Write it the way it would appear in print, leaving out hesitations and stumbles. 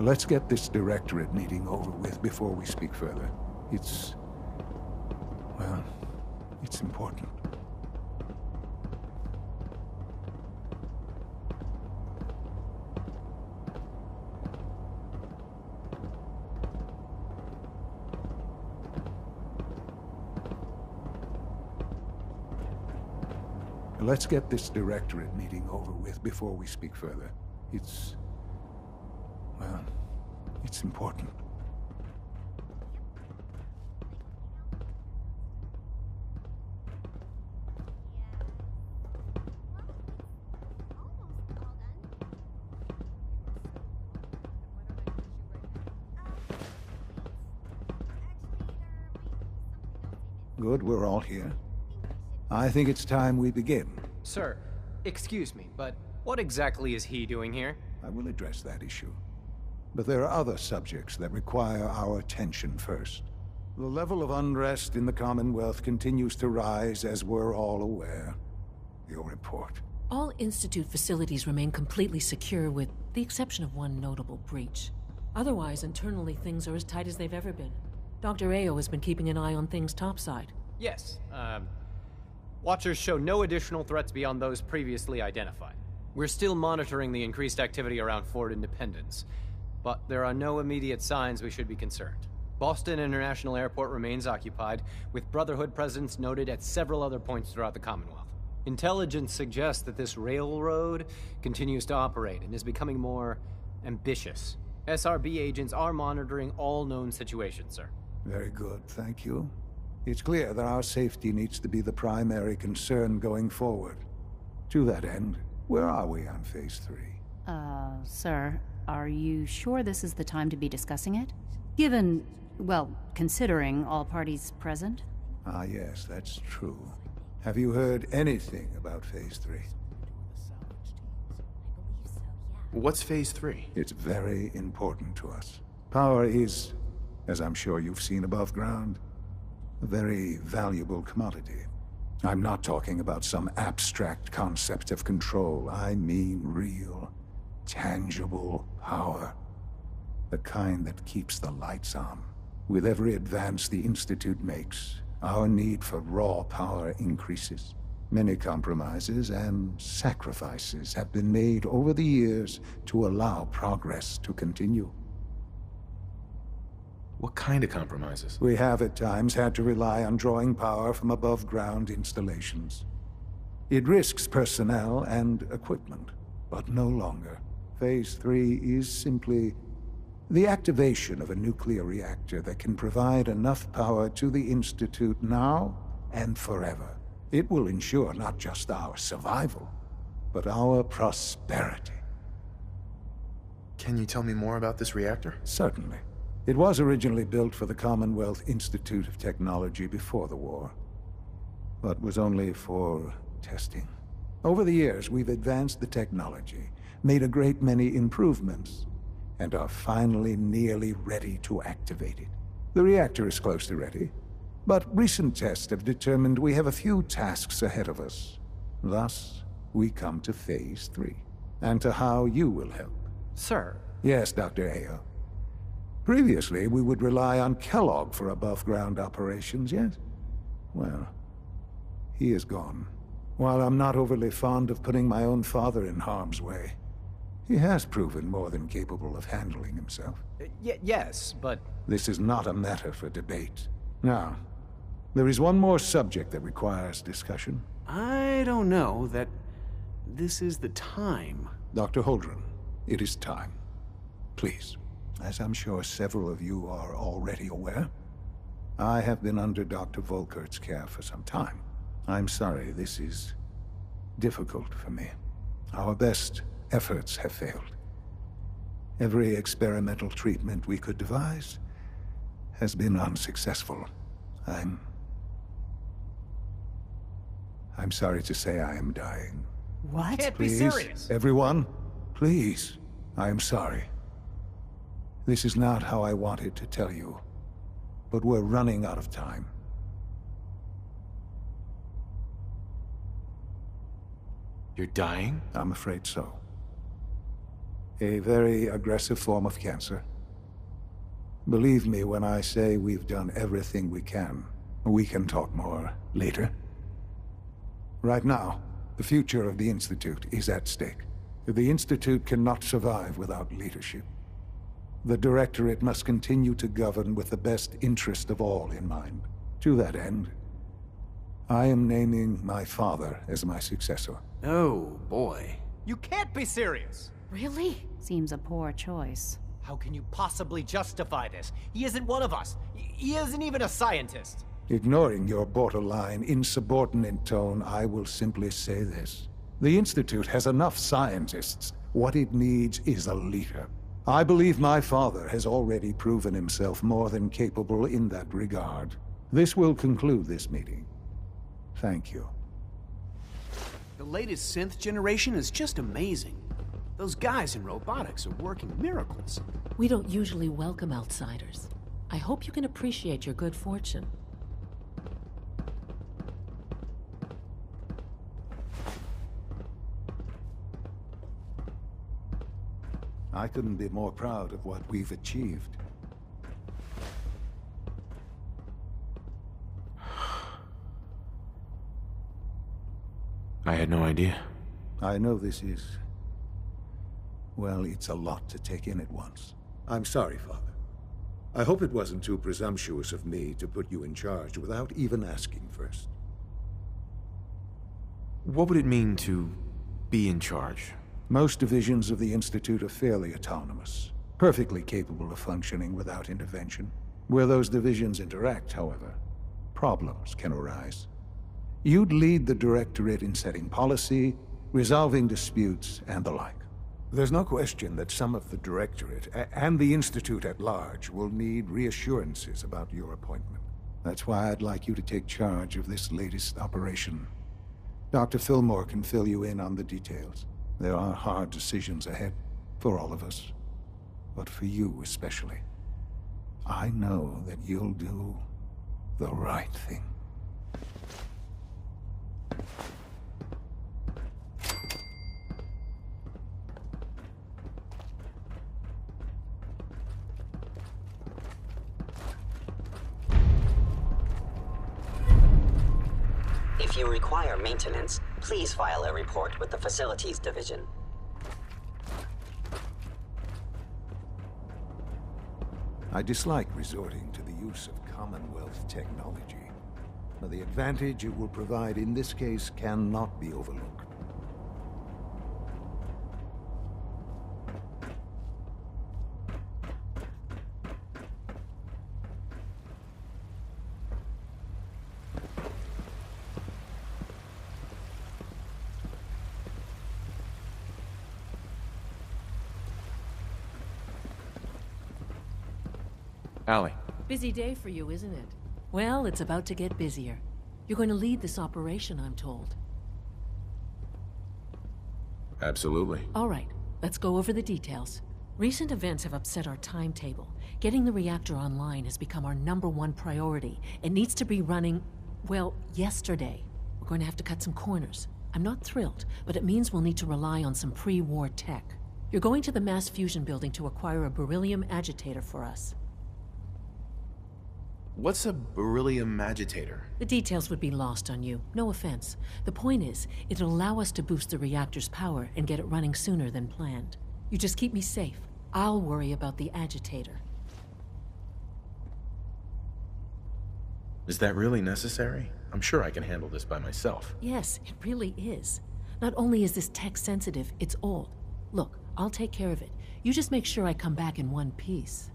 Let's get this directorate meeting over with before we speak further. It's... well, it's important. Let's get this directorate meeting over with before we speak further. It's... well, it's important. Good, we're all here. I think it's time we begin. Sir, excuse me, but what exactly is he doing here? I will address that issue. But there are other subjects that require our attention first. The level of unrest in the Commonwealth continues to rise, as we're all aware. Your report. All Institute facilities remain completely secure with the exception of one notable breach. Otherwise, internally things are as tight as they've ever been. Dr. Ayo has been keeping an eye on things topside. Yes, Watchers show no additional threats beyond those previously identified. We're still monitoring the increased activity around Fort Independence, but there are no immediate signs we should be concerned. Boston International Airport remains occupied, with Brotherhood presence noted at several other points throughout the Commonwealth. Intelligence suggests that this railroad continues to operate and is becoming more ambitious. SRB agents are monitoring all known situations, sir. Very good, thank you. It's clear that our safety needs to be the primary concern going forward. To that end, where are we on Phase 3? Sir, are you sure this is the time to be discussing it? Given, well, considering all parties present? Ah, yes, that's true. Have you heard anything about Phase 3? What's Phase 3? It's very important to us. Power is, as I'm sure you've seen above ground, a very valuable commodity. I'm not talking about some abstract concept of control. I mean real, tangible power. The kind that keeps the lights on. With every advance the Institute makes, our need for raw power increases. Many compromises and sacrifices have been made over the years to allow progress to continue. What kind of compromises? We have at times had to rely on drawing power from above-ground installations. It risks personnel and equipment, but no longer. Phase 3 is simply the activation of a nuclear reactor that can provide enough power to the Institute now and forever. It will ensure not just our survival, but our prosperity. Can you tell me more about this reactor? Certainly. It was originally built for the Commonwealth Institute of Technology before the war, but was only for testing. Over the years, we've advanced the technology, made a great many improvements, and are finally nearly ready to activate it. The reactor is close to ready, but recent tests have determined we have a few tasks ahead of us. Thus, we come to Phase 3, and to how you will help. Sir. Yes, Dr. Ayo. Previously, we would rely on Kellogg for above-ground operations, yes? Well, he is gone. While I'm not overly fond of putting my own father in harm's way, he has proven more than capable of handling himself. Yes, but... This is not a matter for debate. Now, there is one more subject that requires discussion. I don't know that this is the time. Dr. Holdren, it is time. Please. As I'm sure several of you are already aware, I have been under Dr. Volkert's care for some time. I'm sorry this is difficult for me. Our best efforts have failed. Every experimental treatment we could devise has been unsuccessful. I'm sorry to say I am dying. What? Can't be Please, serious. everyone, please. I am sorry. This is not how I wanted to tell you, but we're running out of time. You're dying? I'm afraid so. A very aggressive form of cancer. Believe me when I say we've done everything we can. We can talk more later. Right now, the future of the Institute is at stake. The Institute cannot survive without leadership. The Directorate must continue to govern with the best interest of all in mind. To that end, I am naming my father as my successor. Oh, boy. You can't be serious! Really? Seems a poor choice. How can you possibly justify this? He isn't one of us. He isn't even a scientist. Ignoring your borderline, insubordinate tone, I will simply say this. The Institute has enough scientists. What it needs is a leader. I believe my father has already proven himself more than capable in that regard. This will conclude this meeting. Thank you. The latest synth generation is just amazing. Those guys in robotics are working miracles. We don't usually welcome outsiders. I hope you can appreciate your good fortune. I couldn't be more proud of what we've achieved. I had no idea. I know this is... well, it's a lot to take in at once. I'm sorry, Father. I hope it wasn't too presumptuous of me to put you in charge without even asking first. What would it mean to be in charge? Most divisions of the Institute are fairly autonomous, perfectly capable of functioning without intervention. Where those divisions interact, however, problems can arise. You'd lead the Directorate in setting policy, resolving disputes, and the like. There's no question that some of the Directorate, and the Institute at large, will need reassurances about your appointment. That's why I'd like you to take charge of this latest operation. Dr. Fillmore can fill you in on the details. There are hard decisions ahead, for all of us. But for you especially. I know that you'll do the right thing. If you require maintenance, please file a report with the Facilities Division. I dislike resorting to the use of Commonwealth technology, but the advantage it will provide in this case cannot be overlooked. Allie. Busy day for you, isn't it? Well, it's about to get busier. You're going to lead this operation, I'm told. Absolutely. All right, let's go over the details. Recent events have upset our timetable. Getting the reactor online has become our #1 priority. It needs to be running, well, yesterday. We're going to have to cut some corners. I'm not thrilled, but it means we'll need to rely on some pre-war tech. You're going to the mass fusion building to acquire a beryllium agitator for us. What's a beryllium agitator? The details would be lost on you. No offense. The point is, it'll allow us to boost the reactor's power and get it running sooner than planned. You just keep me safe. I'll worry about the agitator. Is that really necessary? I'm sure I can handle this by myself. Yes, it really is. Not only is this tech sensitive, it's old. Look, I'll take care of it. You just make sure I come back in one piece.